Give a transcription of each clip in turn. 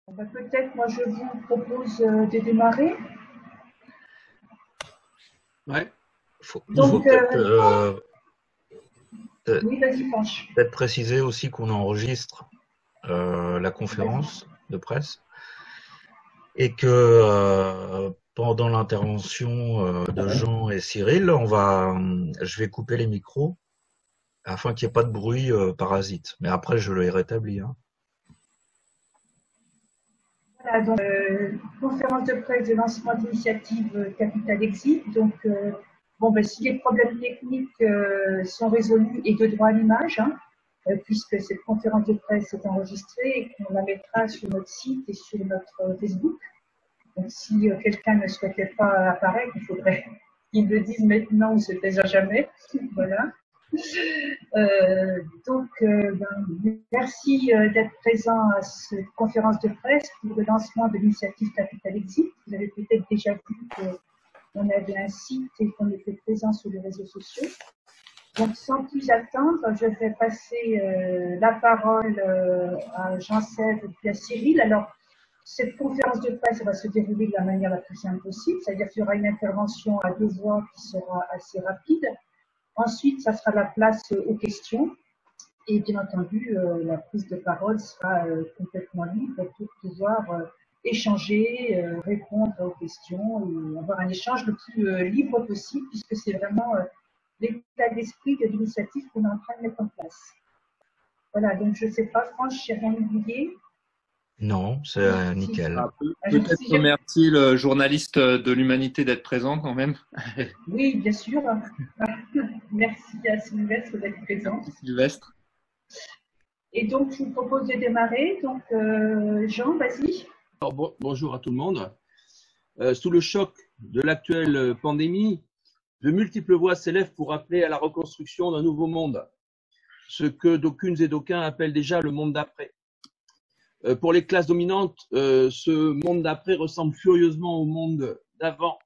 Peut-être, moi, je vous propose de démarrer. Ouais. Il faut Donc, peut-être oui, vas-y, Franche. préciser aussi qu'on enregistre la Vas-y. conférence de presse et que pendant l'intervention de Jean et Cyril, je vais couper les micros afin qu'il n'y ait pas de bruit parasite. Mais après, je les rétablis. Hein. Voilà, donc, conférence de presse de lancement d'initiative Capital Exit. Donc, bon, ben, si les problèmes techniques sont résolus et de droit à l'image, hein, puisque cette conférence de presse est enregistrée et qu'on la mettra sur notre site et sur notre Facebook. Donc, si quelqu'un ne souhaitait pas apparaître, il faudrait qu'il le dise maintenant ou se taise à jamais. Voilà. Merci d'être présent à cette conférence de presse pour le lancement de l'initiative Capital Exit. Vous avez peut-être déjà vu qu'on avait un site et qu'on était présent sur les réseaux sociaux. Donc, sans plus attendre, je vais passer la parole à Jean-Sèvres et puis à Cyril. Alors, cette conférence de presse va se dérouler de la manière la plus simple possible, c'est-à-dire qu'il y aura une intervention à deux voix qui sera assez rapide. Ensuite, ça sera la place aux questions. Et bien entendu, la prise de parole sera complètement libre pour pouvoir échanger, répondre aux questions et avoir un échange le plus libre possible, puisque c'est vraiment l'état d'esprit de l'initiative qu'on est en train de mettre en place. Voilà, donc je ne sais pas, Franche, j'ai rien oublié. Non, c'est Si, nickel. Peut-être si remercier le journaliste de l'Humanité d'être présent quand même. oui, bien sûr. Merci à Sylvestre d'être présent. Sylvestre. Et donc, je vous propose de démarrer. Donc, Jean, vas-y. Bonjour à tout le monde. Sous le choc de l'actuelle pandémie, de multiples voix s'élèvent pour appeler à la reconstruction d'un nouveau monde, ce que d'aucunes et d'aucuns appellent déjà le monde d'après. Pour les classes dominantes, ce monde d'après ressemble furieusement au monde d'avant.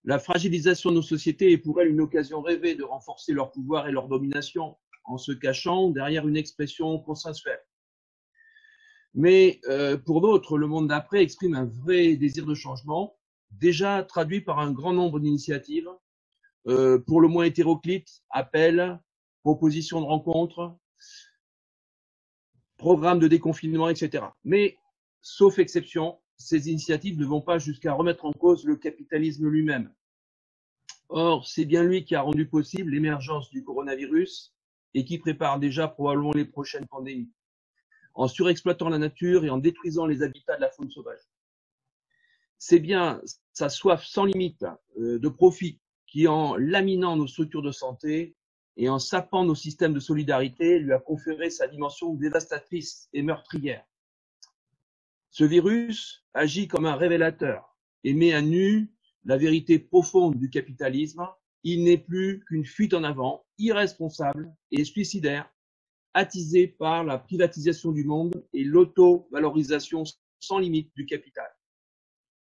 La fragilisation de nos sociétés est pour elles une occasion rêvée de renforcer leur pouvoir et leur domination en se cachant derrière une expression consensuelle. Mais pour d'autres, le monde d'après exprime un vrai désir de changement, déjà traduit par un grand nombre d'initiatives, pour le moins hétéroclites, appels, propositions de rencontres, programmes de déconfinement, etc. Mais, sauf exception, ces initiatives ne vont pas jusqu'à remettre en cause le capitalisme lui-même. Or, c'est bien lui qui a rendu possible l'émergence du coronavirus et qui prépare déjà probablement les prochaines pandémies, en surexploitant la nature et en détruisant les habitats de la faune sauvage. C'est bien sa soif sans limite de profit qui, en laminant nos structures de santé et en sapant nos systèmes de solidarité, lui a conféré sa dimension dévastatrice et meurtrière. Ce virus agit comme un révélateur et met à nu la vérité profonde du capitalisme. Il n'est plus qu'une fuite en avant, irresponsable et suicidaire, attisée par la privatisation du monde et l'auto-valorisation sans limite du capital.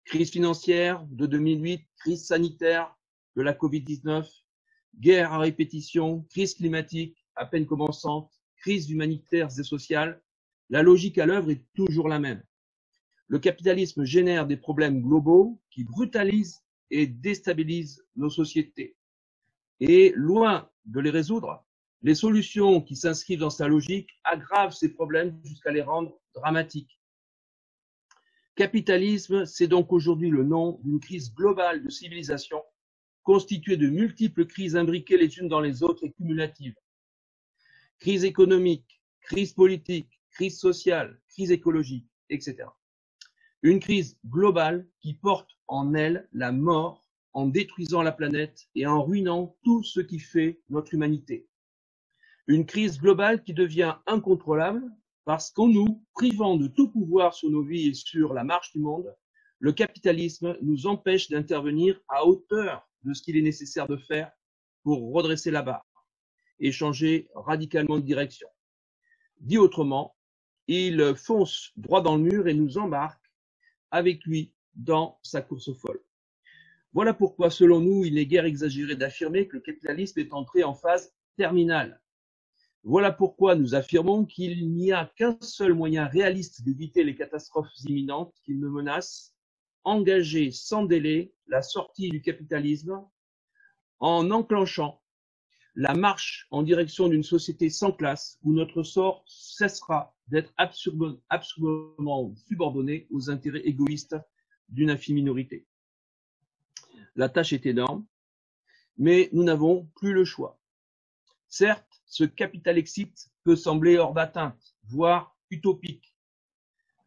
Crise financière de 2008, crise sanitaire de la Covid-19, guerre à répétition, crise climatique à peine commençante, crise humanitaire et sociale, la logique à l'œuvre est toujours la même. Le capitalisme génère des problèmes globaux qui brutalisent et déstabilisent nos sociétés. Et loin de les résoudre, les solutions qui s'inscrivent dans sa logique aggravent ces problèmes jusqu'à les rendre dramatiques. Capitalisme, c'est donc aujourd'hui le nom d'une crise globale de civilisation, constituée de multiples crises imbriquées les unes dans les autres et cumulatives. Crise économique, crise politique, crise sociale, crise écologique, etc. Une crise globale qui porte en elle la mort en détruisant la planète et en ruinant tout ce qui fait notre humanité. Une crise globale qui devient incontrôlable parce qu'en nous privant de tout pouvoir sur nos vies et sur la marche du monde, le capitalisme nous empêche d'intervenir à hauteur de ce qu'il est nécessaire de faire pour redresser la barre et changer radicalement de direction. Dit autrement, il fonce droit dans le mur et nous embarque avec lui dans sa course folle. Voilà pourquoi, selon nous, il n'est guère exagéré d'affirmer que le capitalisme est entré en phase terminale. Voilà pourquoi nous affirmons qu'il n'y a qu'un seul moyen réaliste d'éviter les catastrophes imminentes qui nous menacent, engager sans délai la sortie du capitalisme en enclenchant la marche en direction d'une société sans classe où notre sort cessera d'être absolument subordonné aux intérêts égoïstes d'une infime minorité. La tâche est énorme, mais nous n'avons plus le choix. Certes, ce capital exit peut sembler hors d'atteinte, voire utopique.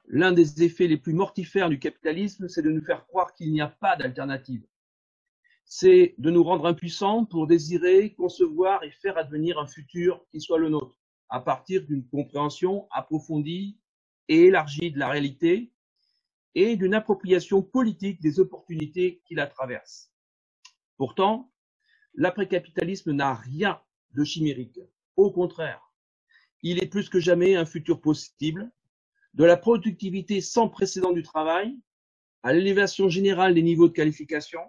L'un des effets les plus mortifères du capitalisme, c'est de nous faire croire qu'il n'y a pas d'alternative. C'est de nous rendre impuissants pour désirer, concevoir et faire advenir un futur qui soit le nôtre, à partir d'une compréhension approfondie et élargie de la réalité et d'une appropriation politique des opportunités qui la traversent. Pourtant, l'après-capitalisme n'a rien de chimérique. Au contraire, il est plus que jamais un futur possible, de la productivité sans précédent du travail à l'élévation générale des niveaux de qualification,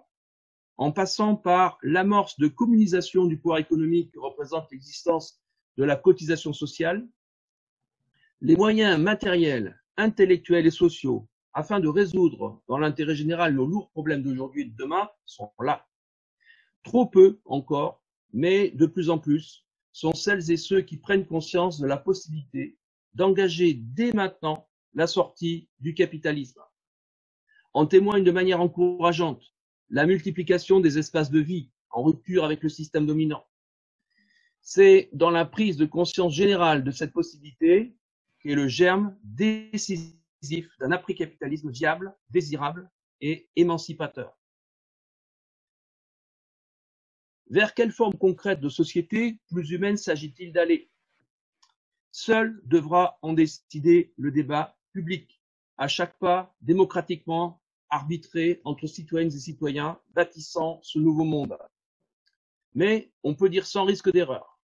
en passant par l'amorce de communisation du pouvoir économique que représente l'existence de la cotisation sociale. Les moyens matériels, intellectuels et sociaux afin de résoudre dans l'intérêt général nos lourds problèmes d'aujourd'hui et de demain sont là. Trop peu encore, mais de plus en plus, sont celles et ceux qui prennent conscience de la possibilité d'engager dès maintenant la sortie du capitalisme. En témoigne de manière encourageante la multiplication des espaces de vie en rupture avec le système dominant. C'est dans la prise de conscience générale de cette possibilité qu'est le germe décisif d'un après-capitalisme viable, désirable et émancipateur. Vers quelle forme concrète de société plus humaine s'agit-il d'aller? Seul devra en décider le débat public, à chaque pas démocratiquement arbitré entre citoyennes et citoyens bâtissant ce nouveau monde. Mais on peut dire sans risque d'erreur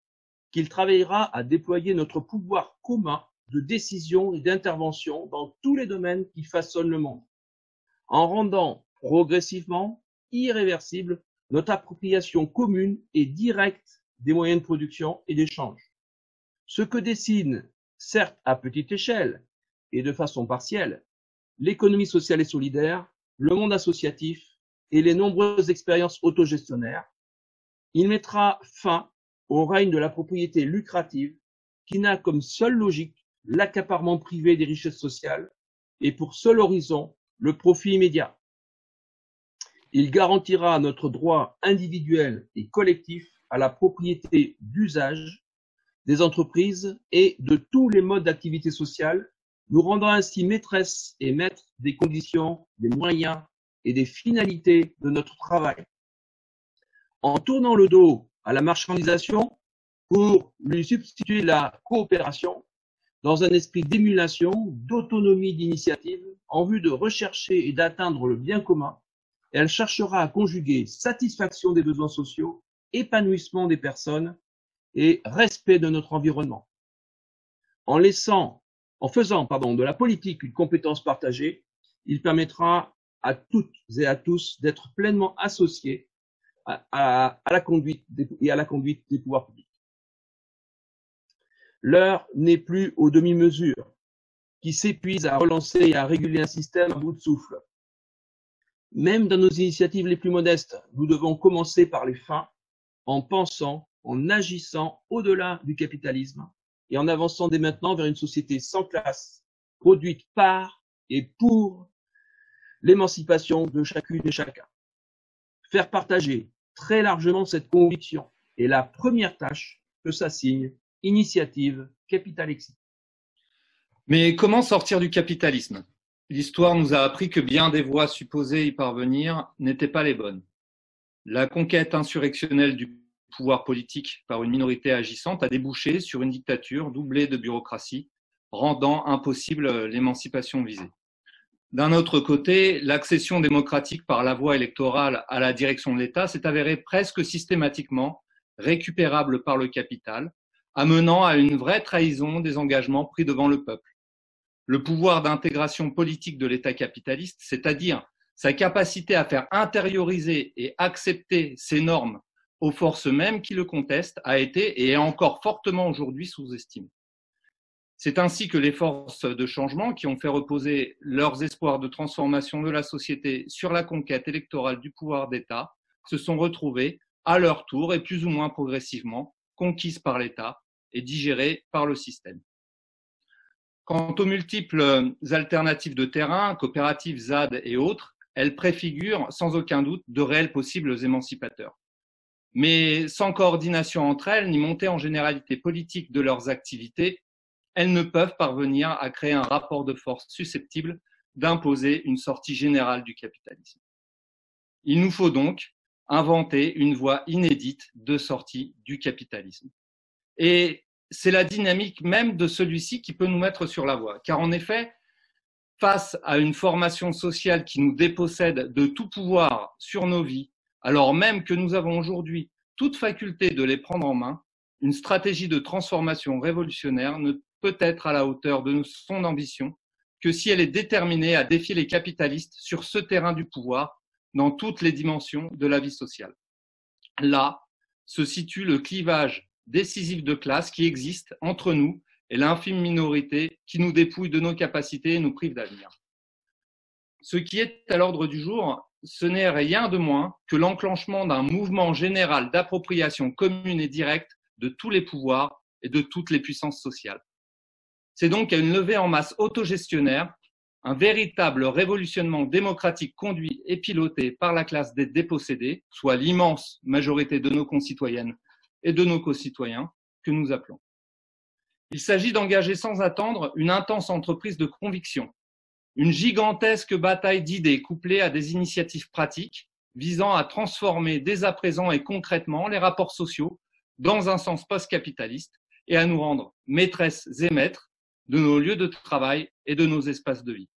qu'il travaillera à déployer notre pouvoir commun de décision et d'intervention dans tous les domaines qui façonnent le monde, en rendant progressivement irréversible notre appropriation commune et directe des moyens de production et d'échange. Ce que dessine, certes à petite échelle et de façon partielle, l'économie sociale et solidaire, le monde associatif et les nombreuses expériences autogestionnaires, il mettra fin au règne de la propriété lucrative qui n'a comme seule logique l'accaparement privé des richesses sociales et pour seul horizon le profit immédiat. Il garantira notre droit individuel et collectif à la propriété d'usage des entreprises et de tous les modes d'activité sociale, nous rendant ainsi maîtresses et maîtres des conditions, des moyens et des finalités de notre travail. En tournant le dos à la marchandisation pour lui substituer la coopération, dans un esprit d'émulation, d'autonomie d'initiative, en vue de rechercher et d'atteindre le bien commun, elle cherchera à conjuguer satisfaction des besoins sociaux, épanouissement des personnes et respect de notre environnement. En faisant de la politique une compétence partagée, il permettra à toutes et à tous d'être pleinement associés à la conduite des pouvoirs publics. L'heure n'est plus aux demi-mesures qui s'épuisent à relancer et à réguler un système à bout de souffle. Même dans nos initiatives les plus modestes, nous devons commencer par les fins, en pensant, en agissant au-delà du capitalisme et en avançant dès maintenant vers une société sans classe, produite par et pour l'émancipation de chacune et chacun. Faire partager très largement cette conviction est la première tâche que s'assigne Initiative Capital Exit. Mais comment sortir du capitalisme? L'histoire nous a appris que bien des voies supposées y parvenir n'étaient pas les bonnes. La conquête insurrectionnelle du pouvoir politique par une minorité agissante a débouché sur une dictature doublée de bureaucratie, rendant impossible l'émancipation visée. D'un autre côté, l'accession démocratique par la voie électorale à la direction de l'État s'est avérée presque systématiquement récupérable par le capital, amenant à une vraie trahison des engagements pris devant le peuple. Le pouvoir d'intégration politique de l'État capitaliste, c'est-à-dire sa capacité à faire intérioriser et accepter ces normes aux forces mêmes qui le contestent, a été et est encore fortement aujourd'hui sous-estimé. C'est ainsi que les forces de changement, qui ont fait reposer leurs espoirs de transformation de la société sur la conquête électorale du pouvoir d'État, se sont retrouvées, à leur tour et plus ou moins progressivement, conquises par l'État et digérées par le système. Quant aux multiples alternatives de terrain, coopératives, ZAD et autres, elles préfigurent sans aucun doute de réels possibles émancipateurs. Mais sans coordination entre elles, ni montée en généralité politique de leurs activités, elles ne peuvent parvenir à créer un rapport de force susceptible d'imposer une sortie générale du capitalisme. Il nous faut donc inventer une voie inédite de sortie du capitalisme. Et c'est la dynamique même de celui-ci qui peut nous mettre sur la voie. Car en effet, face à une formation sociale qui nous dépossède de tout pouvoir sur nos vies, alors même que nous avons aujourd'hui toute faculté de les prendre en main, une stratégie de transformation révolutionnaire ne peut être à la hauteur de son ambition que si elle est déterminée à défier les capitalistes sur ce terrain du pouvoir dans toutes les dimensions de la vie sociale. Là se situe le clivage décisif de classe qui existe entre nous et l'infime minorité qui nous dépouille de nos capacités et nous prive d'avenir. Ce qui est à l'ordre du jour, ce n'est rien de moins que l'enclenchement d'un mouvement général d'appropriation commune et directe de tous les pouvoirs et de toutes les puissances sociales. C'est donc à une levée en masse autogestionnaire, un véritable révolutionnement démocratique conduit et piloté par la classe des dépossédés, soit l'immense majorité de nos concitoyennes et de nos concitoyens, que nous appelons. Il s'agit d'engager sans attendre une intense entreprise de conviction, une gigantesque bataille d'idées couplée à des initiatives pratiques visant à transformer dès à présent et concrètement les rapports sociaux dans un sens post-capitaliste et à nous rendre maîtresses et maîtres de nos lieux de travail et de nos espaces de vie.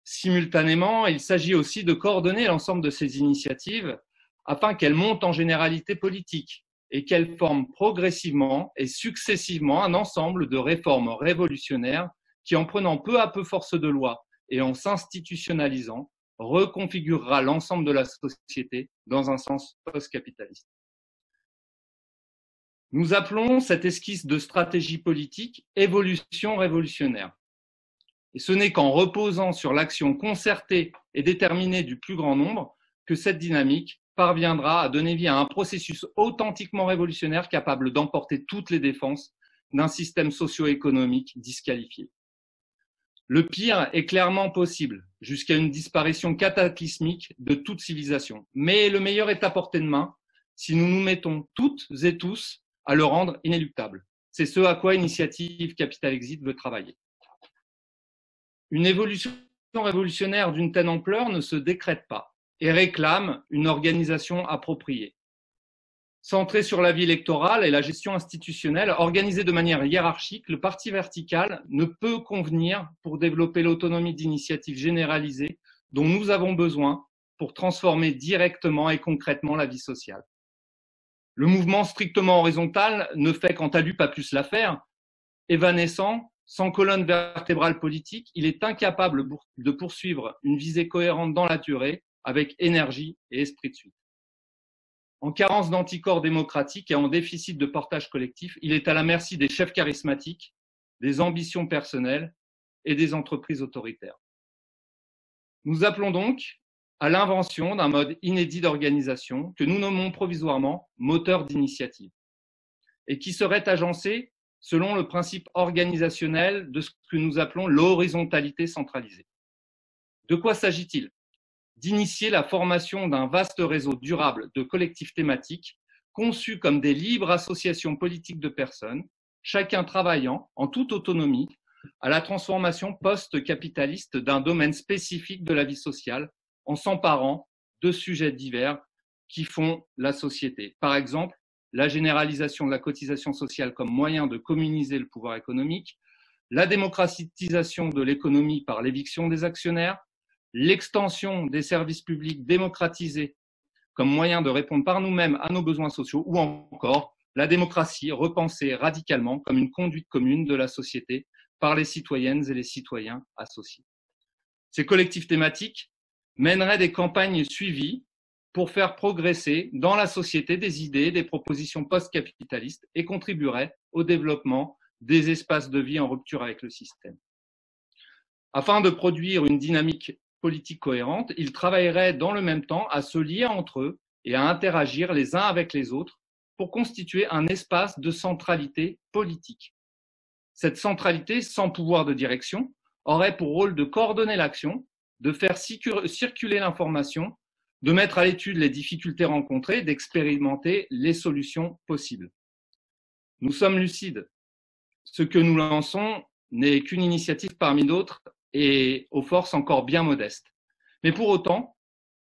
Simultanément, il s'agit aussi de coordonner l'ensemble de ces initiatives afin qu'elles montent en généralité politique et qu'elles forment progressivement et successivement un ensemble de réformes révolutionnaires qui, en prenant peu à peu force de loi et en s'institutionnalisant, reconfigurera l'ensemble de la société dans un sens post-capitaliste. Nous appelons cette esquisse de stratégie politique évolution révolutionnaire. Et ce n'est qu'en reposant sur l'action concertée et déterminée du plus grand nombre que cette dynamique parviendra à donner vie à un processus authentiquement révolutionnaire capable d'emporter toutes les défenses d'un système socio-économique disqualifié. Le pire est clairement possible, jusqu'à une disparition cataclysmique de toute civilisation. Mais le meilleur est à portée de main si nous nous mettons toutes et tous à le rendre inéluctable. C'est ce à quoi Initiative Capital Exit veut travailler. Une évolution révolutionnaire d'une telle ampleur ne se décrète pas et réclame une organisation appropriée. Centré sur la vie électorale et la gestion institutionnelle, organisé de manière hiérarchique, le parti vertical ne peut convenir pour développer l'autonomie d'initiative généralisée dont nous avons besoin pour transformer directement et concrètement la vie sociale. Le mouvement strictement horizontal ne fait quant à lui pas plus l'affaire. Évanescent, sans colonne vertébrale politique, il est incapable de poursuivre une visée cohérente dans la durée avec énergie et esprit de suite. En carence d'anticorps démocratiques et en déficit de portage collectif, il est à la merci des chefs charismatiques, des ambitions personnelles et des entreprises autoritaires. Nous appelons donc à l'invention d'un mode inédit d'organisation que nous nommons provisoirement moteur d'initiative et qui serait agencé selon le principe organisationnel de ce que nous appelons l'horizontalité centralisée. De quoi s'agit-il ? D'initier la formation d'un vaste réseau durable de collectifs thématiques conçus comme des libres associations politiques de personnes, chacun travaillant en toute autonomie à la transformation post-capitaliste d'un domaine spécifique de la vie sociale en s'emparant de sujets divers qui font la société. Par exemple, la généralisation de la cotisation sociale comme moyen de communiser le pouvoir économique, la démocratisation de l'économie par l'éviction des actionnaires, l'extension des services publics démocratisés comme moyen de répondre par nous-mêmes à nos besoins sociaux, ou encore la démocratie repensée radicalement comme une conduite commune de la société par les citoyennes et les citoyens associés. Ces collectifs thématiques mèneraient des campagnes suivies pour faire progresser dans la société des idées, des propositions post-capitalistes et contribuerait au développement des espaces de vie en rupture avec le système. Afin de produire une dynamique politique cohérente, ils travailleraient dans le même temps à se lier entre eux et à interagir les uns avec les autres pour constituer un espace de centralité politique. Cette centralité, sans pouvoir de direction, aurait pour rôle de coordonner l'action, de faire circuler l'information, de mettre à l'étude les difficultés rencontrées, d'expérimenter les solutions possibles. Nous sommes lucides. Ce que nous lançons n'est qu'une initiative parmi d'autres et aux forces encore bien modestes. Mais pour autant,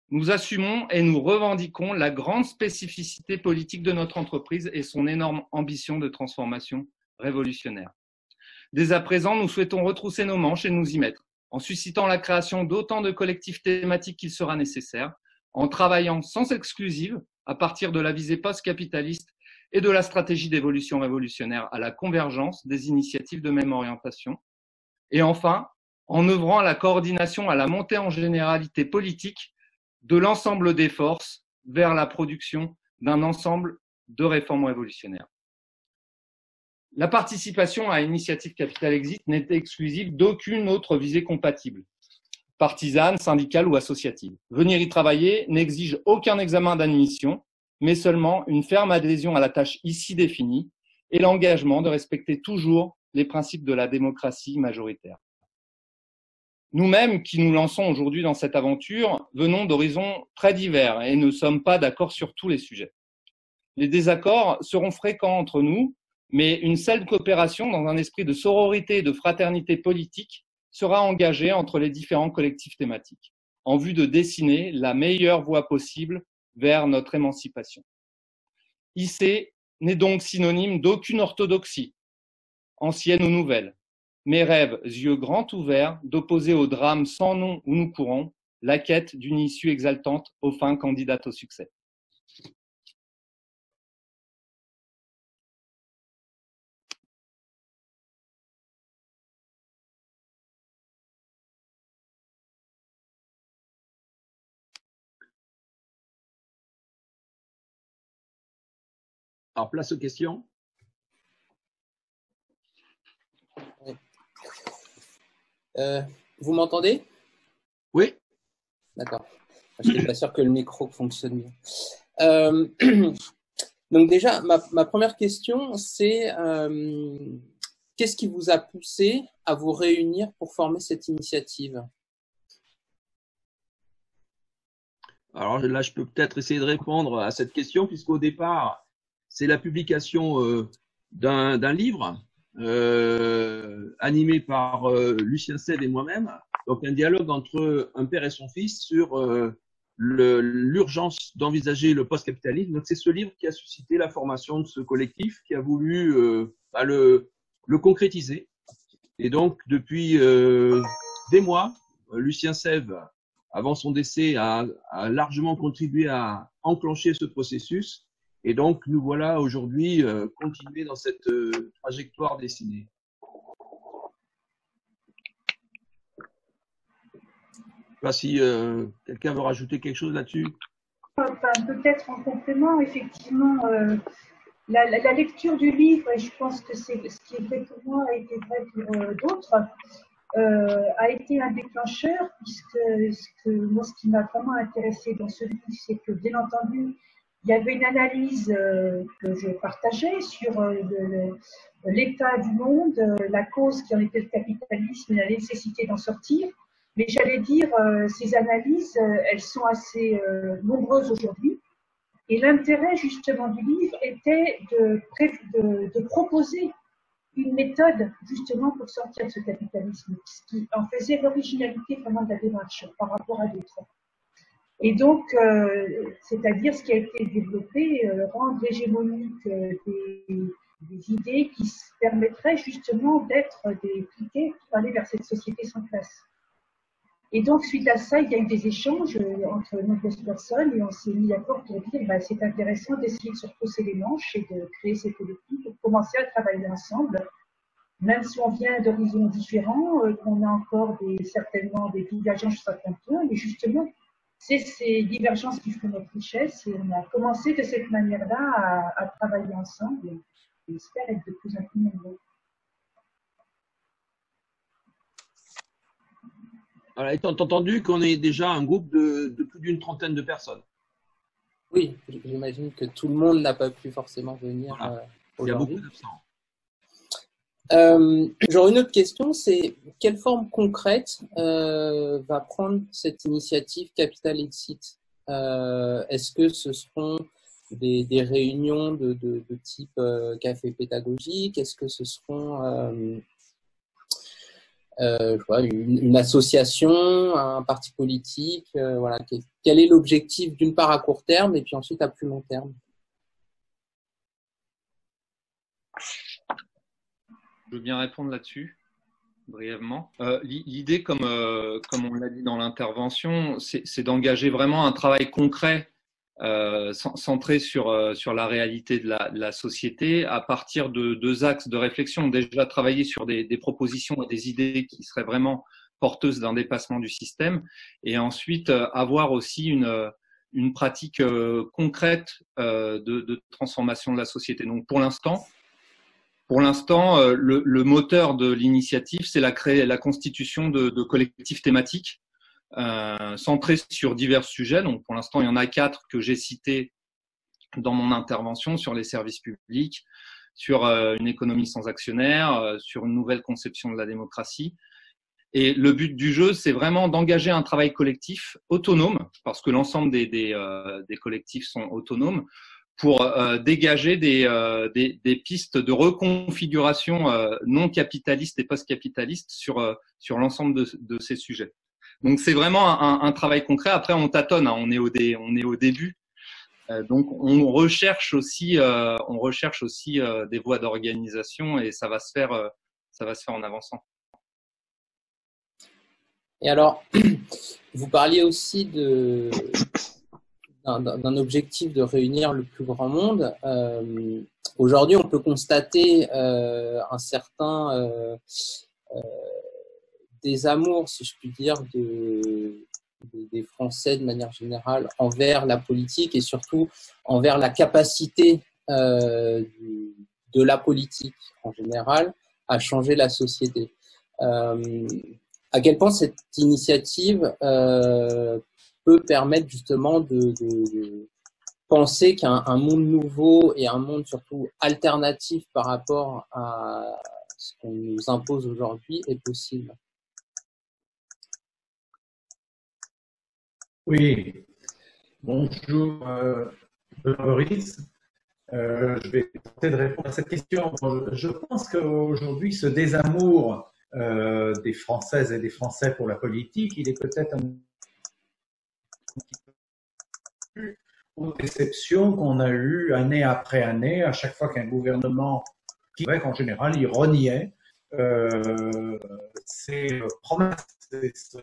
nous assumons et nous revendiquons la grande spécificité politique de notre entreprise et son énorme ambition de transformation révolutionnaire. Dès à présent, nous souhaitons retrousser nos manches et nous y mettre, en suscitant la création d'autant de collectifs thématiques qu'il sera nécessaire, en travaillant sans exclusive à partir de la visée post-capitaliste et de la stratégie d'évolution révolutionnaire à la convergence des initiatives de même orientation, et enfin, en œuvrant à la coordination, à la montée en généralité politique de l'ensemble des forces vers la production d'un ensemble de réformes révolutionnaires. La participation à Initiative Capital Exit n'est exclusive d'aucune autre visée compatible, partisane, syndicale ou associative. Venir y travailler n'exige aucun examen d'admission, mais seulement une ferme adhésion à la tâche ici définie et l'engagement de respecter toujours les principes de la démocratie majoritaire. Nous-mêmes, qui nous lançons aujourd'hui dans cette aventure, venons d'horizons très divers et ne sommes pas d'accord sur tous les sujets. Les désaccords seront fréquents entre nous, mais une saine coopération dans un esprit de sororité et de fraternité politique sera engagée entre les différents collectifs thématiques, en vue de dessiner la meilleure voie possible vers notre émancipation. IC n'est donc synonyme d'aucune orthodoxie, ancienne ou nouvelle, mais rêve, yeux grands ouverts, d'opposer au drame sans nom où nous courons la quête d'une issue exaltante aux fins candidates au succès. Alors, place aux questions. Vous m'entendez? Oui. D'accord. Je n'étais pas sûr que le micro fonctionne bien. Donc déjà, ma première question, c'est qu'est-ce qui vous a poussé à vous réunir pour former cette initiative? Alors là, je peux peut-être essayer de répondre à cette question, puisqu'au départ, c'est la publication d'un livre animé par Lucien Sèvres et moi-même, donc un dialogue entre un père et son fils sur l'urgence d'envisager le post-capitalisme. Donc c'est ce livre qui a suscité la formation de ce collectif, qui a voulu le concrétiser. Et donc depuis des mois, Lucien Sèvres, avant son décès, a largement contribué à enclencher ce processus. Et donc, nous voilà aujourd'hui continuer dans cette trajectoire dessinée. Je ne sais pas si quelqu'un veut rajouter quelque chose là-dessus. Enfin, peut-être en complément, effectivement, la lecture du livre, et je pense que c'est ce qui est vrai pour moi a été vrai pour d'autres, a été un déclencheur, puisque moi, ce qui m'a vraiment intéressé dans ce livre, c'est que, bien entendu, il y avait une analyse que je partageais sur l'état du monde, la cause qui en était le capitalisme et la nécessité d'en sortir. Mais j'allais dire, ces analyses, elles sont assez nombreuses aujourd'hui. Et l'intérêt justement du livre était de proposer une méthode justement pour sortir de ce capitalisme, ce qui en faisait l'originalité vraiment de la démarche par rapport à d'autres. Et donc, c'est-à-dire ce qui a été développé, rendre hégémonique des idées qui permettraient justement d'être des piquets pour aller vers cette société sans classe. Et donc, suite à ça, il y a eu des échanges entre nombreuses personnes et on s'est mis d'accord pour dire c'est intéressant d'essayer de se retrousser les manches et de créer ces collectifs pour commencer à travailler ensemble, même si on vient d'horizons différents, qu'on a encore certainement des divergences sur certains points, mais justement, c'est ces divergences qui font notre richesse et on a commencé de cette manière-là à travailler ensemble et j'espère être de plus en plus nombreux. Alors, étant entendu qu'on est déjà un groupe de plus d'une trentaine de personnes. Oui, j'imagine que tout le monde n'a pas pu forcément venir Voilà. Il y a aujourd'hui. beaucoup d'absents. J'aurais une autre question, c'est quelle forme concrète va prendre cette initiative Capital Exit? Est-ce que ce seront des réunions de type café pédagogique? Est-ce que ce seront je vois, une association, un parti politique? Voilà. Quel est l'objectif d'une part à court terme et puis ensuite à plus long terme? Je veux bien répondre là-dessus, brièvement. L'idée, comme on l'a dit dans l'intervention, c'est d'engager vraiment un travail concret centré sur la réalité de la société à partir de deux axes de réflexion. Déjà, travailler sur des propositions et des idées qui seraient vraiment porteuses d'un dépassement du système et ensuite avoir aussi une pratique concrète de transformation de la société. Donc, pour l'instant, le moteur de l'initiative, c'est la constitution de collectifs thématiques centrés sur divers sujets. Donc, pour l'instant, il y en a 4 que j'ai cités dans mon intervention sur les services publics, sur une économie sans actionnaires, sur une nouvelle conception de la démocratie. Et le but du jeu, c'est vraiment d'engager un travail collectif autonome, parce que l'ensemble des collectifs sont autonomes, pour dégager des pistes de reconfiguration non capitalistes et post-capitalistes sur l'ensemble de ces sujets. Donc c'est vraiment un travail concret. Après on tâtonne, hein, on est au début. Donc on recherche aussi des voies d'organisation et ça va se faire en avançant. Et alors, vous parliez aussi d'un objectif de réunir le plus grand monde. Aujourd'hui, on peut constater un certain désamour, si je puis dire, des Français de manière générale envers la politique et surtout envers la capacité de la politique en général à changer la société. À quel point cette initiative peut permettre justement de penser qu'un monde nouveau et un monde surtout alternatif par rapport à ce qu'on nous impose aujourd'hui est possible? Oui, bonjour Boris. Je vais tenter de répondre à cette question. Je pense qu'aujourd'hui, ce désamour des Françaises et des Français pour la politique, il est peut-être un petit peu plus aux déceptions qu'on a eues année après année, à chaque fois qu'un gouvernement, qui en général, il reniait ses promesses et ce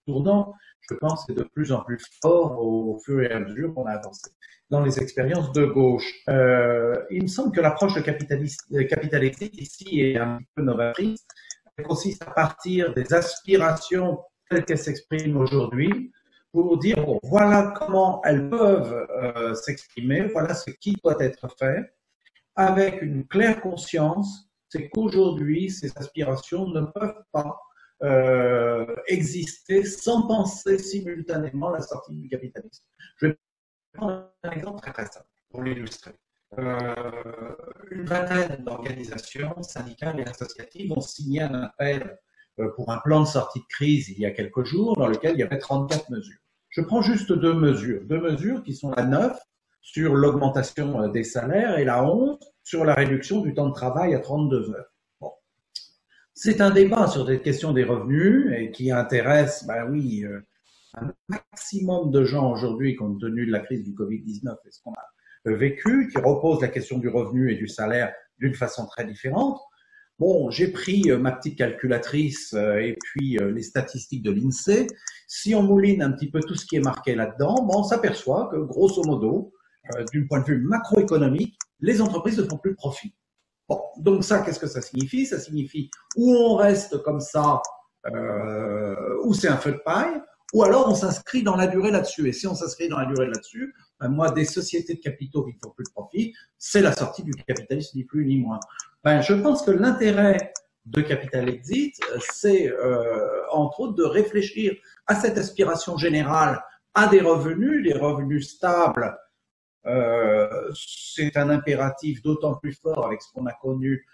tournant, je pense, est de plus en plus fort au fur et à mesure qu'on a avancé dans les expériences de gauche. Il me semble que l'approche de capitalistique ici est un peu novatrice. Elle consiste à partir des aspirations telles qu'elles s'expriment aujourd'hui pour dire bon, voilà comment elles peuvent s'exprimer, voilà ce qui doit être fait, avec une claire conscience, c'est qu'aujourd'hui, ces aspirations ne peuvent pas exister sans penser simultanément la sortie du capitalisme. Je vais prendre un exemple très simple pour l'illustrer. Une vingtaine d'organisations syndicales et associatives ont signé un appel pour un plan de sortie de crise il y a quelques jours dans lequel il y avait 34 mesures. Je prends juste deux mesures qui sont la 9 sur l'augmentation des salaires et la 11 sur la réduction du temps de travail à 32 heures. Bon. C'est un débat sur cette question des revenus et qui intéresse, ben oui, un maximum de gens aujourd'hui compte tenu de la crise du Covid-19 et ce qu'on a vécu, qui repose la question du revenu et du salaire d'une façon très différente. Bon, j'ai pris ma petite calculatrice et puis les statistiques de l'INSEE. Si on mouline un petit peu tout ce qui est marqué là-dedans, bon, on s'aperçoit que grosso modo, d'un point de vue macroéconomique, les entreprises ne font plus de profit. Bon, donc ça, qu'est-ce que ça signifie? Ça signifie ou on reste comme ça, ou c'est un feu de paille, ou alors on s'inscrit dans la durée là-dessus. Et si on s'inscrit dans la durée là-dessus, ben moi, des sociétés de capitaux qui font plus de profit, c'est la sortie du capitalisme, ni plus ni moins. Ben, je pense que l'intérêt de Capital Exit, c'est entre autres de réfléchir à cette aspiration générale à des revenus stables. C'est un impératif d'autant plus fort avec ce qu'on a connu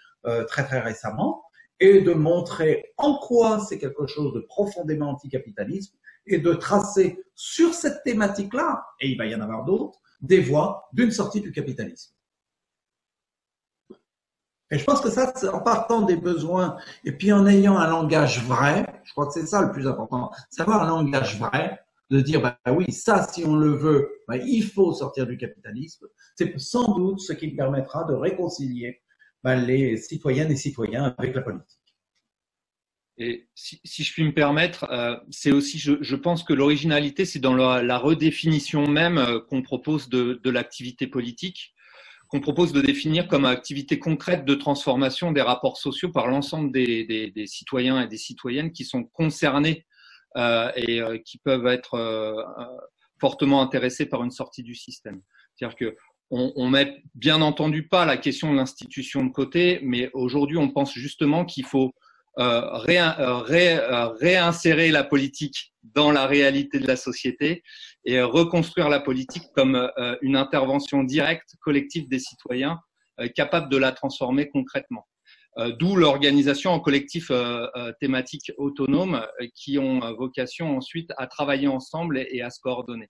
très très récemment, et de montrer en quoi c'est quelque chose de profondément anticapitaliste, et de tracer sur cette thématique-là, et il va y en avoir d'autres, des voies d'une sortie du capitalisme. Et je pense que ça, en partant des besoins et puis en ayant un langage vrai, je crois que c'est ça le plus important, savoir un langage vrai, de dire, bah oui, ça, si on le veut, bah, il faut sortir du capitalisme, c'est sans doute ce qui permettra de réconcilier bah, les citoyennes et citoyens avec la politique. Et si je puis me permettre, c'est aussi, je pense que l'originalité, c'est dans la redéfinition même qu'on propose de l'activité politique, qu'on propose de définir comme activité concrète de transformation des rapports sociaux par l'ensemble des citoyens et des citoyennes qui sont concernés et qui peuvent être fortement intéressés par une sortie du système. C'est-à-dire que on met bien entendu pas la question de l'institution de côté, mais aujourd'hui on pense justement qu'il faut réinsérer la politique dans la réalité de la société et reconstruire la politique comme une intervention directe, collective des citoyens, capable de la transformer concrètement. D'où l'organisation en collectifs thématiques autonomes qui ont vocation ensuite à travailler ensemble et à se coordonner.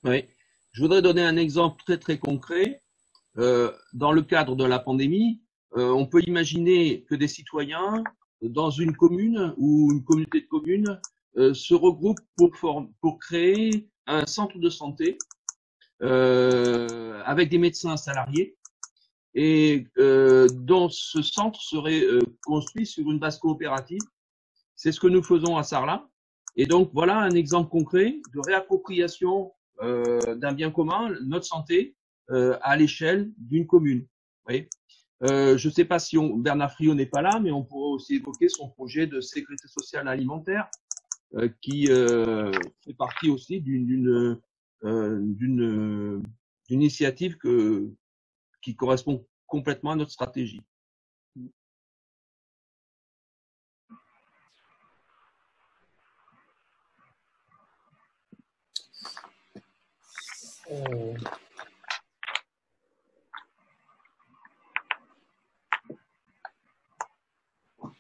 Oui. Je voudrais donner un exemple très très concret. Dans le cadre de la pandémie, on peut imaginer que des citoyens dans une commune ou une communauté de communes se regroupent pour créer un centre de santé avec des médecins salariés et dont ce centre serait construit sur une base coopérative. C'est ce que nous faisons à Sarlat. Et donc voilà un exemple concret de réappropriation d'un bien commun, notre santé, à l'échelle d'une commune. Vous voyez, je ne sais pas si Bernard Friot n'est pas là, mais on pourrait aussi évoquer son projet de sécurité sociale alimentaire qui fait partie aussi d'une initiative qui correspond complètement à notre stratégie.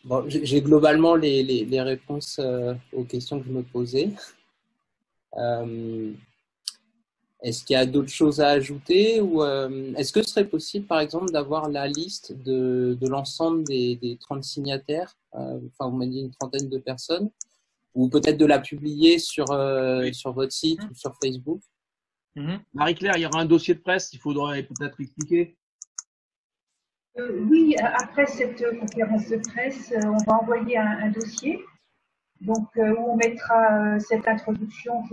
Bon, j'ai globalement les réponses aux questions que je me posais. Est-ce qu'il y a d'autres choses à ajouter ou est-ce que ce serait possible, par exemple, d'avoir la liste de l'ensemble des 30 signataires, enfin, vous m'avez dit une trentaine de personnes, ou peut-être de la publier sur votre site ou sur Facebook? Marie-Claire, il y aura un dossier de presse, il faudrait peut-être expliquer. Oui, après cette conférence de presse, on va envoyer un dossier. Donc, où on mettra cette introduction,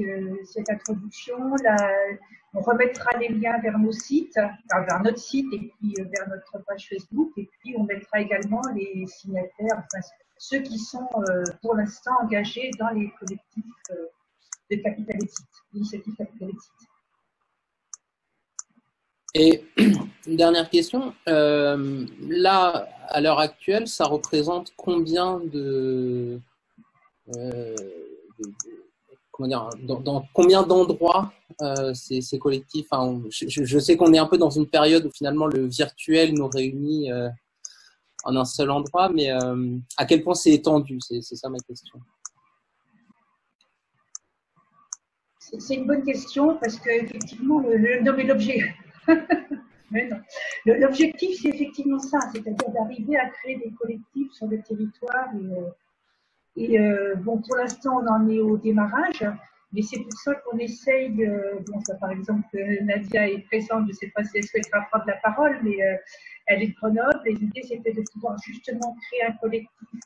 on remettra les liens vers nos sites, enfin, vers notre site et puis vers notre page Facebook, et puis on mettra également les signataires, enfin, ceux qui sont pour l'instant engagés dans les collectifs de Capital Exit, l'initiative Capital Exit. Et une dernière question, là, à l'heure actuelle, ça représente combien comment dire, dans combien d'endroits ces collectifs, enfin, je sais qu'on est un peu dans une période où finalement le virtuel nous réunit en un seul endroit, mais à quel point c'est étendu, c'est ça ma question. C'est une bonne question parce qu'effectivement, l'objet. Mais non. L'objectif, c'est effectivement ça, c'est-à-dire d'arriver à créer des collectifs sur le territoire. Bon, pour l'instant, on en est au démarrage, mais c'est pour ça qu'on essaye. Bon, ça, par exemple, Nadia est présente, je ne sais pas si elle souhaitera prendre la parole, mais elle est de Grenoble, et l'idée, c'était de pouvoir justement créer un collectif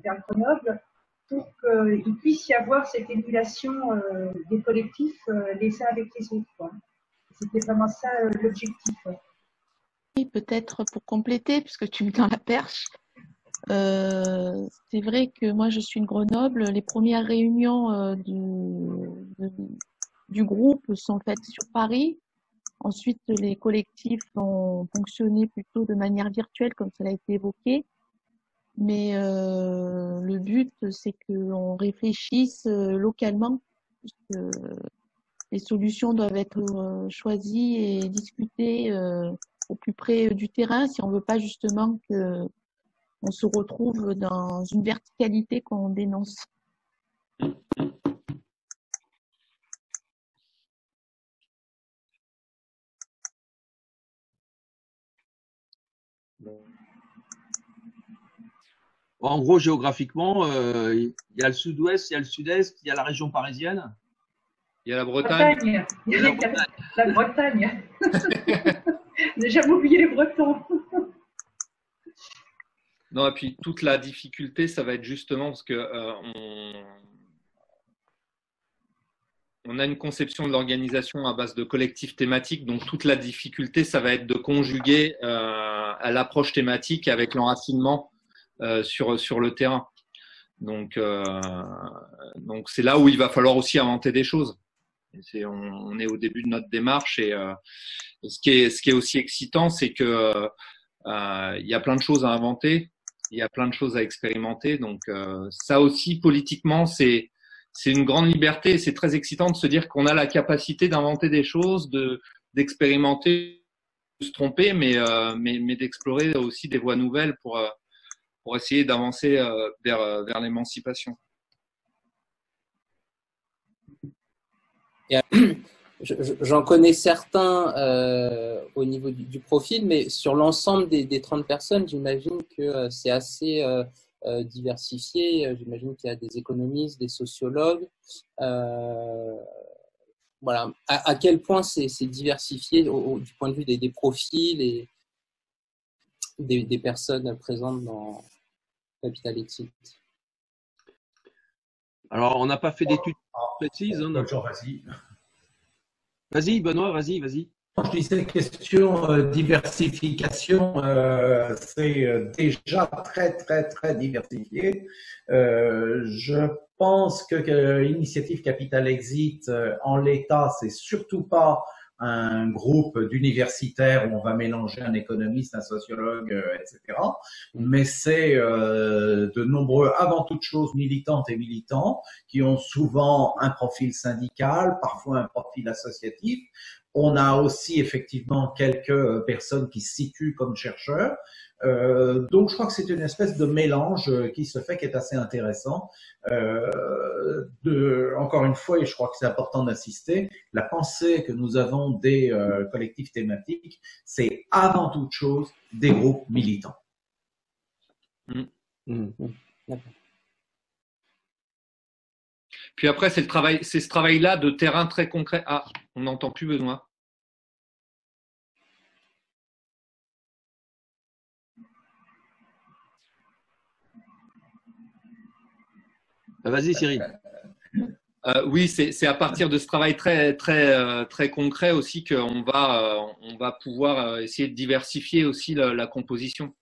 vers Grenoble pour qu'il puisse y avoir cette émulation des collectifs les uns avec les autres. C'était vraiment ça l'objectif. Oui, peut-être pour compléter, puisque tu me tends la perche, C'est vrai que moi, je suis de Grenoble. Les premières réunions du groupe sont faites sur Paris. Ensuite, les collectifs ont fonctionné plutôt de manière virtuelle, comme cela a été évoqué. Mais le but, c'est qu'on réfléchisse localement, puisque les solutions doivent être choisies et discutées au plus près du terrain, si on veut pas justement qu'on se retrouve dans une verticalité qu'on dénonce. En gros, géographiquement, il y a le sud-ouest, il y a le sud-est, il y a la région parisienne. Il y a la Bretagne. Il y a la Bretagne. J'ai jamais oublié les Bretons. Non, et puis toute la difficulté, ça va être justement parce que on a une conception de l'organisation à base de collectifs thématiques, donc toute la difficulté, ça va être de conjuguer à l'approche thématique avec l'enracinement sur le terrain. Donc c'est là où il va falloir aussi inventer des choses. On est au début de notre démarche et ce qui est aussi excitant, c'est que il y a plein de choses à inventer, il y a plein de choses à expérimenter. Donc ça aussi politiquement, c'est une grande liberté. C'est très excitant de se dire qu'on a la capacité d'inventer des choses, d'expérimenter, de se tromper, mais d'explorer aussi des voies nouvelles pour essayer d'avancer vers l'émancipation. J'en connais certains au niveau du profil, mais sur l'ensemble des 30 personnes, j'imagine que c'est assez diversifié. J'imagine qu'il y a des économistes, des sociologues. Voilà. À quel point c'est diversifié du point de vue des profils et des personnes présentes dans Capital Exit? Alors, on n'a pas fait d'études précises. Hein, Vas-y, Benoît, vas-y. Je disais question diversification, c'est déjà très très très diversifié. Je pense que l'initiative Capital Exit en l'état, c'est surtout pas un groupe d'universitaires où on va mélanger un économiste, un sociologue, etc. Mais c'est de nombreux, avant toute chose, militantes et militants qui ont souvent un profil syndical, parfois un profil associatif. On a aussi effectivement quelques personnes qui se situent comme chercheurs. Donc je crois que c'est une espèce de mélange qui se fait, qui est assez intéressant. Encore une fois, et je crois que c'est important d'insister, la pensée que nous avons des collectifs thématiques, c'est avant toute chose des groupes militants. Puis après, c'est ce travail-là de terrain très concret. Ah, on n'entend plus Benoît. Vas-y, Cyril. Oui, c'est à partir de ce travail très très très concret aussi qu'on va pouvoir essayer de diversifier aussi la composition.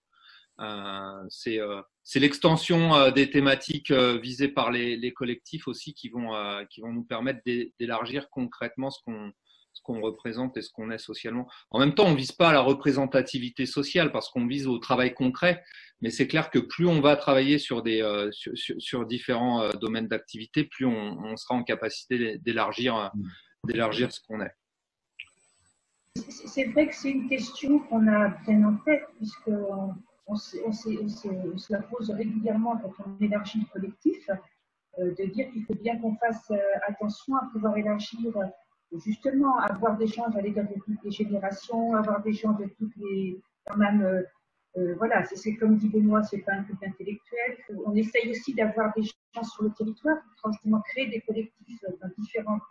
C'est l'extension des thématiques visées par les collectifs aussi qui vont nous permettre d'élargir concrètement ce qu'on représente et ce qu'on est socialement. En même temps, on vise pas à la représentativité sociale parce qu'on vise au travail concret, mais c'est clair que plus on va travailler sur différents domaines d'activité, plus on sera en capacité d'élargir ce qu'on est. C'est vrai que c'est une question qu'on a bien en tête puisqu'on se la pose régulièrement quand on élargit le collectif, de dire qu'il faut bien qu'on fasse attention à pouvoir élargir, justement, avoir des gens, j'allais dire, de toutes les générations, avoir des gens de toutes les, quand même, voilà, c'est comme dit Benoît, c'est pas un truc intellectuel. On essaye aussi d'avoir des gens sur le territoire pour justement créer des collectifs dans différentes,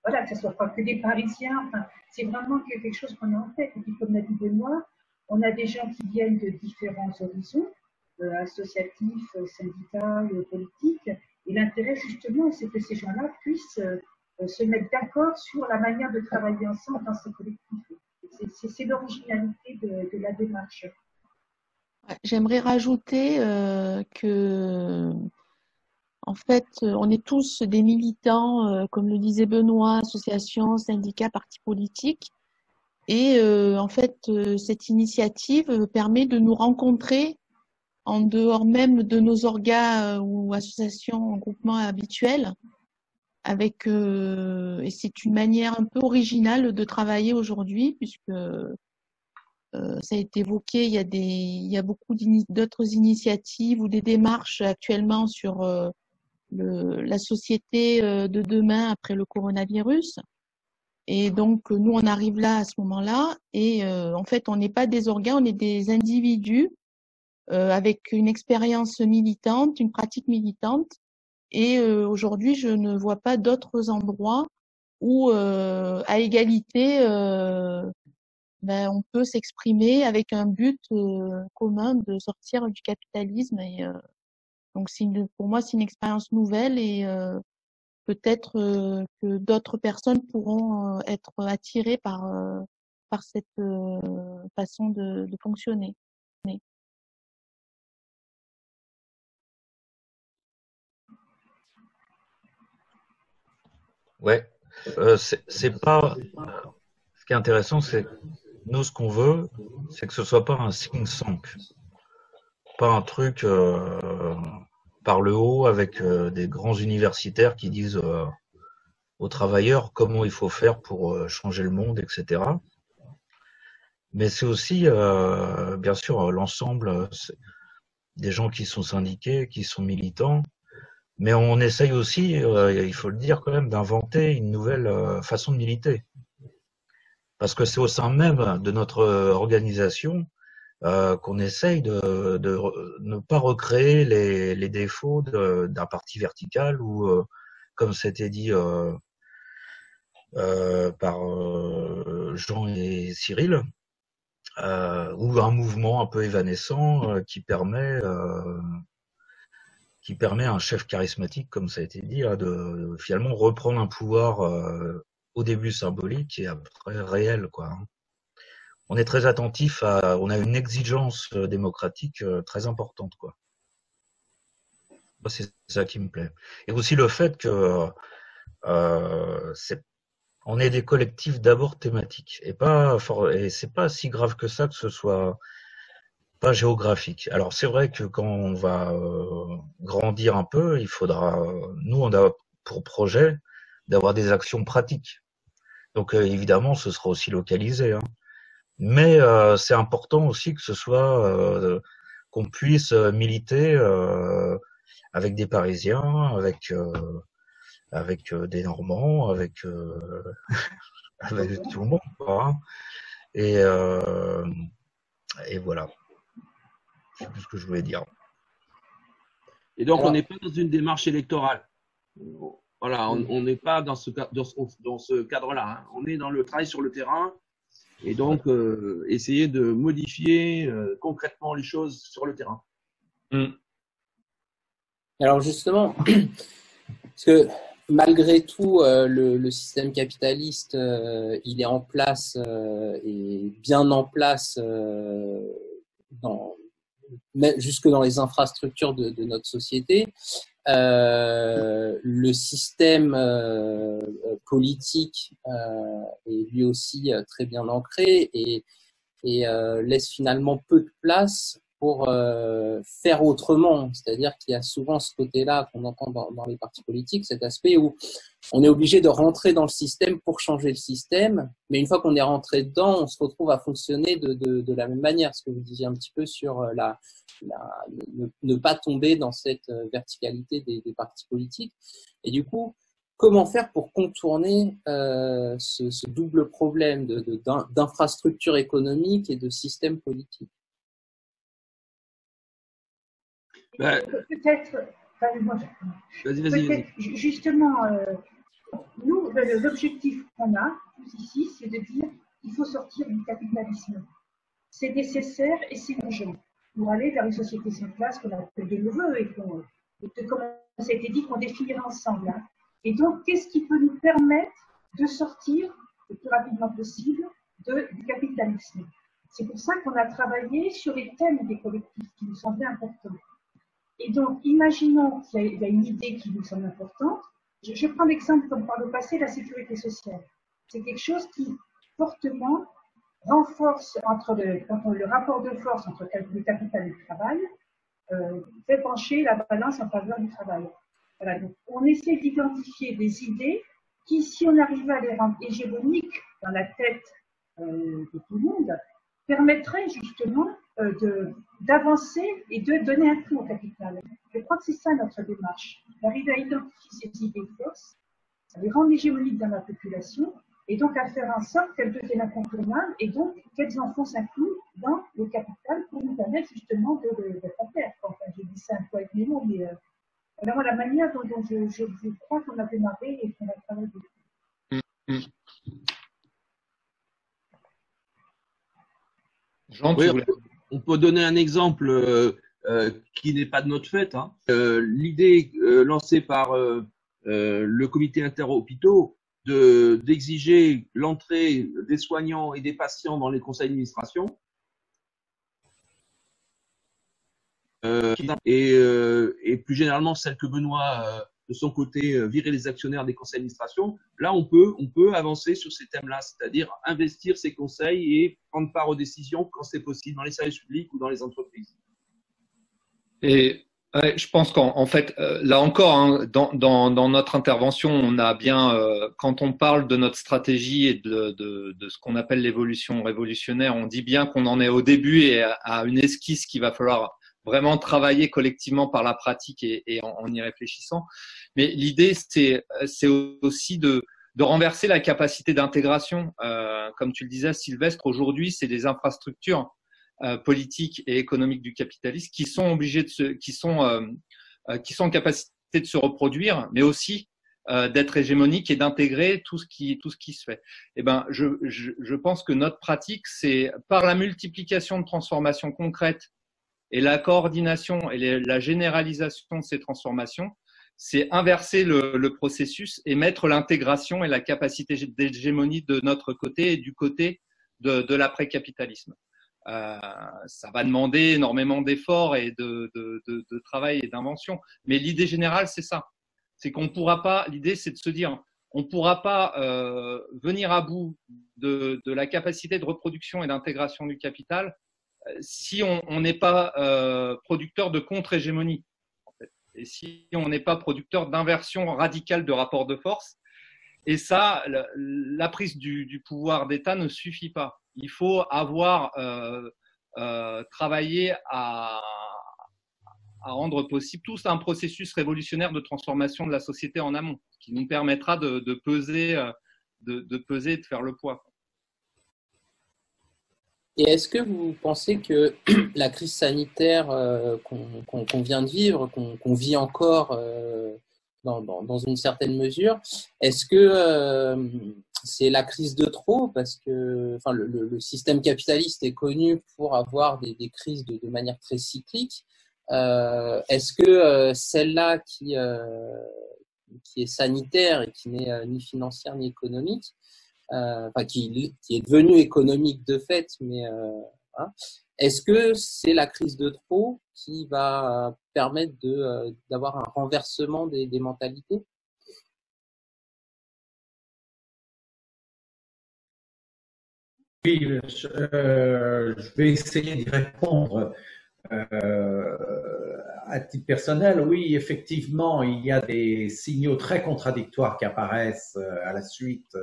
voilà, que ce soit pas que des Parisiens. Enfin, c'est vraiment quelque chose qu'on a en tête. Et puis, comme l'a dit Benoît, on a des gens qui viennent de différents horizons, associatifs, syndicaux, politiques. Et l'intérêt, justement, c'est que ces gens-là puissent se mettre d'accord sur la manière de travailler ensemble dans ces collectifs. C'est l'originalité de la démarche. Ouais, j'aimerais rajouter que, en fait, on est tous des militants, comme le disait Benoît, associations, syndicats, partis politiques. Et en fait, cette initiative permet de nous rencontrer en dehors même de nos orgas ou associations, groupements habituels, avec et c'est une manière un peu originale de travailler aujourd'hui, puisque ça a été évoqué, il y a beaucoup d'autres initiatives ou des démarches actuellement sur la société de demain après le coronavirus. Et donc, nous, on arrive là à ce moment-là. Et en fait, on n'est pas des organes, on est des individus avec une expérience militante, une pratique militante. Et aujourd'hui, je ne vois pas d'autres endroits où, à égalité, on peut s'exprimer avec un but commun de sortir du capitalisme. Et donc, pour moi, c'est une expérience nouvelle et peut-être que d'autres personnes pourront être attirées par cette façon de fonctionner. Ouais, c'est pas. Ce qui est intéressant, c'est nous, ce qu'on veut, c'est que ce soit pas un think tank, pas un truc par le haut avec des grands universitaires qui disent aux travailleurs comment il faut faire pour changer le monde, etc. Mais c'est aussi, bien sûr, l'ensemble des gens qui sont syndiqués, qui sont militants. Mais on essaye aussi, il faut le dire quand même, d'inventer une nouvelle façon de militer. Parce que c'est au sein même de notre organisation qu'on essaye de ne pas recréer les défauts d'un parti vertical ou, comme c'était dit par Jean et Cyril, ou un mouvement un peu évanescent qui permet à un chef charismatique, comme ça a été dit, de finalement reprendre un pouvoir au début symbolique et après réel, quoi. On est très attentif on a une exigence démocratique très importante, quoi. Moi, c'est ça qui me plaît. Et aussi le fait que on est des collectifs d'abord thématiques et c'est pas si grave que ça que ce soit pas géographique. Alors c'est vrai que quand on va grandir un peu, nous on a pour projet d'avoir des actions pratiques. Donc évidemment, ce sera aussi localisé, hein. Mais c'est important aussi que ce soit qu'on puisse militer avec des Parisiens, avec des Normands, avec avec tout le monde, quoi, hein. Et voilà. Je sais plus ce que je voulais dire. Et donc, Alors, on n'est pas dans une démarche électorale. Voilà, on n'est pas dans ce cadre-là, hein. On est dans le travail sur le terrain et donc essayer de modifier concrètement les choses sur le terrain. alors justement, parce que malgré tout, le système capitaliste, il est en place et bien en place jusque dans les infrastructures de notre société. Le système politique est lui aussi très bien ancré et laisse finalement peu de place pour faire autrement. C'est-à-dire qu'il y a souvent ce côté-là qu'on entend dans les partis politiques, cet aspect où on est obligé de rentrer dans le système pour changer le système, mais une fois qu'on est rentré dedans, on se retrouve à fonctionner de la même manière. Ce que vous disiez un petit peu sur ne pas tomber dans cette verticalité des partis politiques. Et du coup, comment faire pour contourner ce double problème d'infrastructure économique et de système politique? Peut-être, Vas-y. Justement, nous, l'objectif qu'on a tous ici, c'est de dire qu'il faut sortir du capitalisme. C'est nécessaire et c'est urgent pour aller vers une société sans classe qu'on appelle de nouveau et comme ça a été dit, qu'on définira ensemble, hein. Et donc, qu'est-ce qui peut nous permettre de sortir le plus rapidement possible du capitalisme? C'est pour ça qu'on a travaillé sur les thèmes des collectifs qui nous semblaient importants. Et donc, imaginons qu'il y a une idée qui nous semble importante. Je prends l'exemple, comme par le passé, la sécurité sociale. C'est quelque chose qui fortement renforce entre le rapport de force entre le capital et le travail, fait pencher la balance en faveur du travail. Voilà, donc on essaie d'identifier des idées qui, si on arrivait à les rendre hégémoniques dans la tête de tout le monde, permettraient justement d'avancer et de donner un coup au capital. Je crois que c'est ça notre démarche, d'arriver à identifier ces idées forces, à les rendre hégémoniques dans la population, et donc à faire en sorte qu'elles deviennent incontournables et donc qu'elles enfoncent un clou dans le capital pour nous permettre justement d'être à terre. Enfin, j'ai dit ça un peu avec mes mots, mais vraiment la manière dont je crois qu'on a démarré et qu'on a travaillé. Jean, oui, on peut donner un exemple qui n'est pas de notre fait. Hein. L'idée lancée par le comité interhôpitaux d'exiger l'entrée des soignants et des patients dans les conseils d'administration et plus généralement celle que Benoît de son côté virer les actionnaires des conseils d'administration. Là, on peut avancer sur ces thèmes-là, c'est-à-dire investir ces conseils et prendre part aux décisions quand c'est possible dans les services publics ou dans les entreprises. Et ouais, je pense qu'en fait, là encore, hein, dans notre intervention, on a bien, quand on parle de notre stratégie et de ce qu'on appelle l'évolution révolutionnaire, on dit bien qu'on en est au début et à une esquisse qu'il va falloir vraiment travailler collectivement par la pratique et en y réfléchissant. Mais l'idée, c'est aussi de renverser la capacité d'intégration. Comme tu le disais, Sylvestre, aujourd'hui, c'est des infrastructures politiques et économiques du capitalisme qui sont obligées qui sont en capacité de se reproduire, mais aussi d'être hégémoniques et d'intégrer tout ce qui se fait. Eh ben, je pense que notre pratique, c'est par la multiplication de transformations concrètes et la coordination et la généralisation de ces transformations, c'est inverser le processus et mettre l'intégration et la capacité d'hégémonie de notre côté et du côté de l'après-capitalisme. Ça va demander énormément d'efforts et de travail et d'invention. Mais l'idée générale, c'est ça. C'est qu'on pourra pas, l'idée, c'est de se dire, on ne pourra pas venir à bout de la capacité de reproduction et d'intégration du capital si on n'est pas producteur de contre-hégémonie, en fait, et si on n'est pas producteur d'inversion radicale de rapport de force. Et ça, la prise du pouvoir d'État ne suffit pas. Il faut avoir travaillé à rendre possible tout un processus révolutionnaire de transformation de la société en amont, qui nous permettra de peser et de faire le poids. Et est-ce que vous pensez que la crise sanitaire qu'on vient de vivre, qu'on vit encore dans une certaine mesure, est-ce que c'est la crise de trop? Parce que enfin, le système capitaliste est connu pour avoir des crises de manière très cyclique. Est-ce que celle-là qui est sanitaire et qui n'est ni financière ni économique, enfin qui est devenue économique de fait, mais hein, est-ce que c'est la crise de trop qui va permettre d'avoir un renversement des mentalités? Oui, je vais essayer d'y répondre. À titre personnel, oui, effectivement, il y a des signaux très contradictoires qui apparaissent à la suite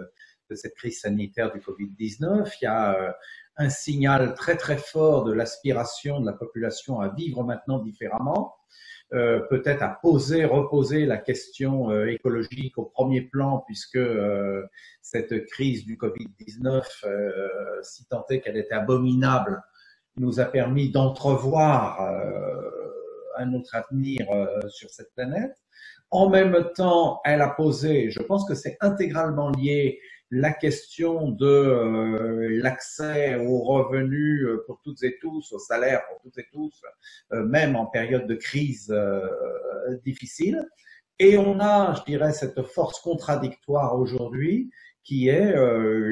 de cette crise sanitaire du Covid-19. Il y a un signal très très fort de l'aspiration de la population à vivre maintenant différemment, peut-être à reposer la question écologique au premier plan, puisque cette crise du Covid-19, si tant est qu'elle était abominable, nous a permis d'entrevoir un autre avenir sur cette planète. En même temps, elle a posé, je pense que c'est intégralement lié, la question de l'accès aux revenus pour toutes et tous, aux salaires pour toutes et tous, même en période de crise difficile. Et on a, je dirais, cette force contradictoire aujourd'hui qui est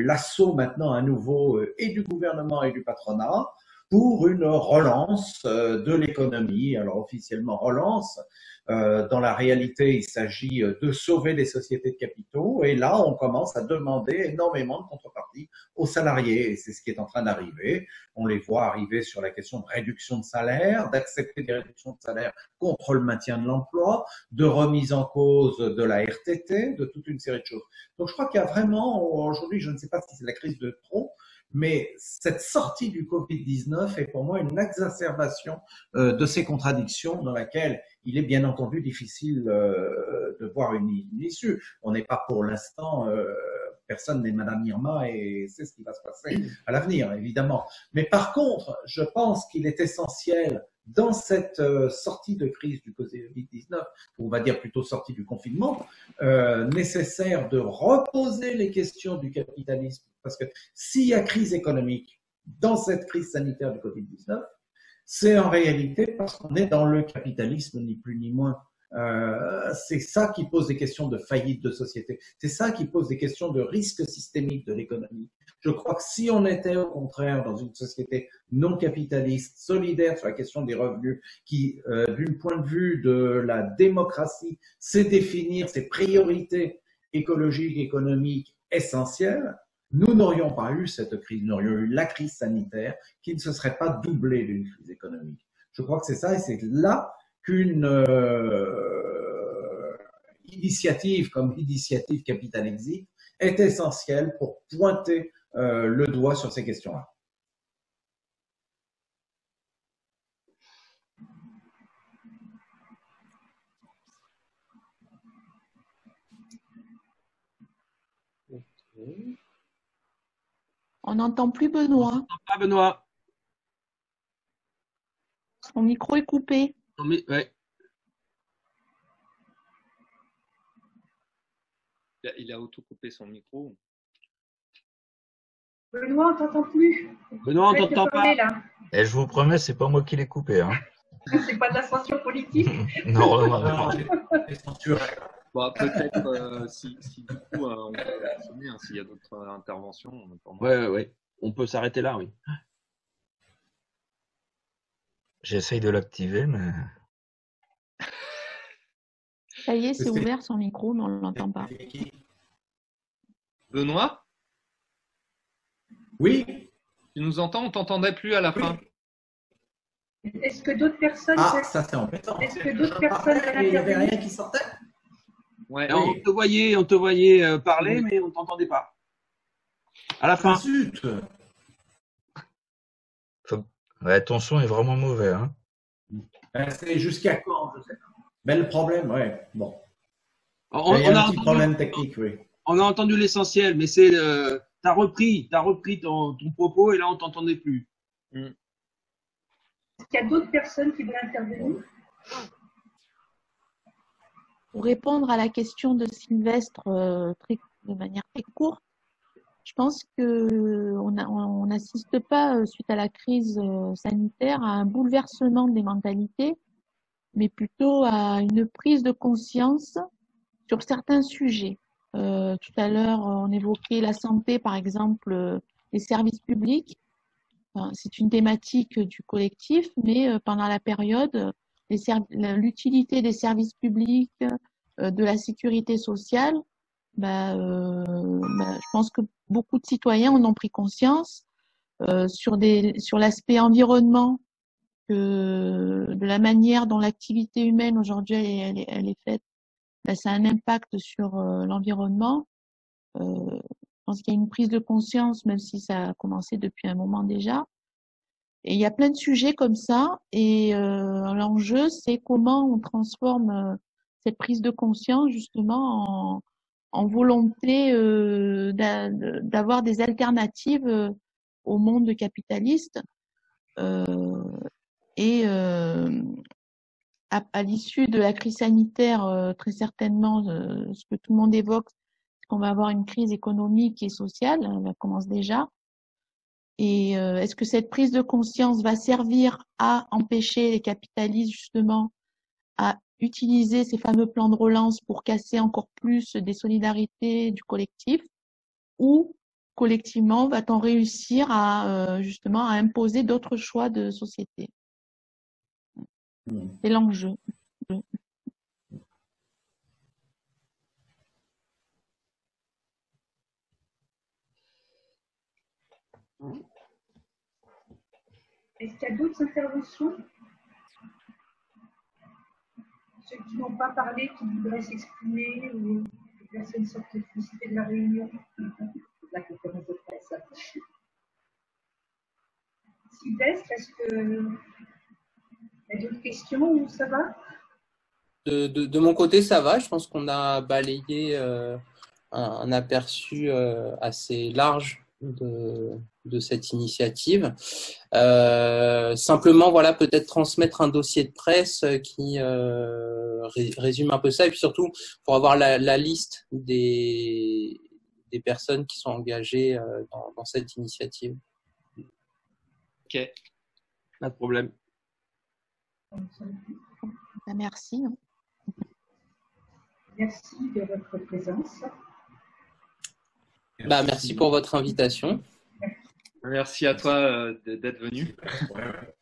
l'assaut maintenant à nouveau et du gouvernement et du patronat pour une relance de l'économie. Alors officiellement relance, dans la réalité il s'agit de sauver les sociétés de capitaux et là on commence à demander énormément de contreparties aux salariés et c'est ce qui est en train d'arriver. On les voit arriver sur la question de réduction de salaire, d'accepter des réductions de salaire contre le maintien de l'emploi, de remise en cause de la RTT, de toute une série de choses. Donc je crois qu'il y a vraiment, aujourd'hui je ne sais pas si c'est la crise de trop, mais cette sortie du Covid-19 est pour moi une exacerbation de ces contradictions dans laquelle il est bien entendu difficile de voir une issue. On n'est pas pour l'instant, personne n'est Madame Irma et c'est ce qui va se passer à l'avenir, évidemment. Mais par contre, je pense qu'il est essentiel dans cette sortie de crise du Covid-19, ou on va dire plutôt sortie du confinement, nécessaire de reposer les questions du capitalisme. Parce que s'il y a crise économique dans cette crise sanitaire du Covid-19, c'est en réalité parce qu'on est dans le capitalisme, ni plus ni moins. C'est ça qui pose des questions de faillite de société. C'est ça qui pose des questions de risque systémique de l'économie. Je crois que si on était au contraire dans une société non capitaliste, solidaire sur la question des revenus, qui, d'un point de vue de la démocratie, sait définir ses priorités écologiques, économiques essentielles, nous n'aurions pas eu cette crise, nous aurions eu la crise sanitaire qui ne se serait pas doublée d'une crise économique. Je crois que c'est ça et c'est là qu'une initiative comme l'initiative Capital Exit est essentielle pour pointer le doigt sur ces questions-là. On n'entend plus Benoît. Pas Benoît. Son micro est coupé. Non, mais, ouais. Il a auto-coupé son micro. Benoît, on t'entend plus. Benoît, on Arrête de t'entend parler, pas. là. Et je vous promets, c'est pas moi qui l'ai coupé. Hein. C'est pas de la censure politique. Non, non, non. C'est censuré. Bon, peut-être si du coup on peut continuer, hein, s'il y a d'autres interventions. Ouais. On peut s'arrêter là, oui. J'essaye de l'activer, mais. Ça y est, c'est ouvert son micro, mais on ne l'entend pas. Benoît, Oui. tu nous entends? On t'entendait plus à la fin. Est-ce que d'autres personnes... Ah, ça c'est embêtant. Est-ce que d'autres personnes veulent Il n'y avait intervenir? rien qui sortait. Ouais. Et on te voyait parler, mais on t'entendait pas. À la fin. Zut. Ouais, ton son est vraiment mauvais. Hein. C'est jusqu'à quand, je sais pas. Mais le problème, ouais, bon. On Il y a a un petit problème technique, oui. On a entendu l'essentiel, mais c'est t'as repris ton propos et là on t'entendait plus. Est-ce qu'il y a d'autres personnes qui veulent intervenir? Pour répondre à la question de Sylvestre de manière très courte, je pense qu'on n'assiste pas, suite à la crise sanitaire, à un bouleversement des mentalités, mais plutôt à une prise de conscience sur certains sujets. Tout à l'heure, on évoquait la santé, par exemple, les services publics. C'est une thématique du collectif, mais pendant la période, l'utilité des services publics, de la sécurité sociale, je pense que beaucoup de citoyens en ont pris conscience sur l'aspect environnement, de la manière dont l'activité humaine aujourd'hui elle est faite. Ça a un impact sur l'environnement. Je pense qu'il y a une prise de conscience, même si ça a commencé depuis un moment déjà. Et il y a plein de sujets comme ça. Et l'enjeu, c'est comment on transforme cette prise de conscience justement en volonté d'avoir des alternatives au monde capitaliste. À l'issue de la crise sanitaire, très certainement, ce que tout le monde évoque, c'est qu'on va avoir une crise économique et sociale. Elle commence déjà. Et est-ce que cette prise de conscience va servir à empêcher les capitalistes justement à utiliser ces fameux plans de relance pour casser encore plus des solidarités du collectif, ou collectivement va-t-on réussir à justement à imposer d'autres choix de société? C'est l'enjeu. Est-ce qu'il y a d'autres interventions? Ceux qui n'ont pas parlé, qui voudraient s'exprimer ou exercer une sorte de publicité de la réunion, la conférence de presse. Sylvestre, est-ce qu'il y a d'autres questions ou ça va? De mon côté, ça va. Je pense qu'on a balayé un aperçu assez large de cette initiative. Simplement, voilà, peut-être transmettre un dossier de presse qui résume un peu ça, et puis surtout pour avoir la liste des personnes qui sont engagées dans cette initiative. Ok. Pas de problème. Merci. Merci de votre présence. Merci pour votre invitation. Merci à toi d'être venu. Ouais.